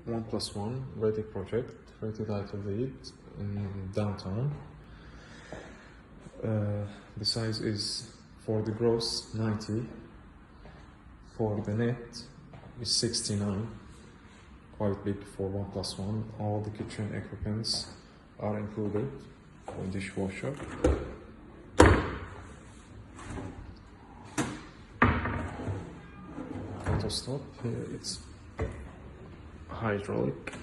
1+1 wedding project, 30 title deed in downtown. The size is for the gross 90, for the net is 69, quite big for 1+1. All the kitchen equipments are included, for dishwasher. Photo stop, here it's hydraulic.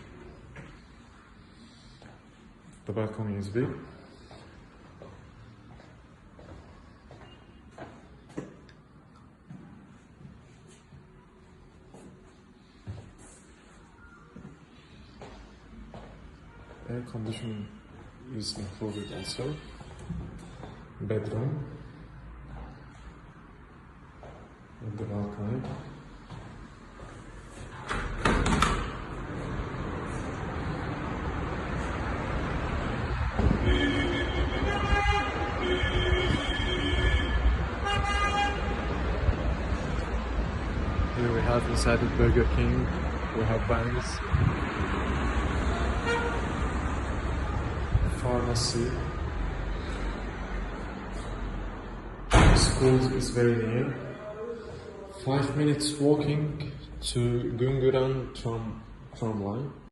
The balcony is big. Air conditioning is included also. Bedroom with the balcony. Here we have inside the Burger King, we have banks, pharmacy. School is very near. 5 minutes walking to Güngören tram line.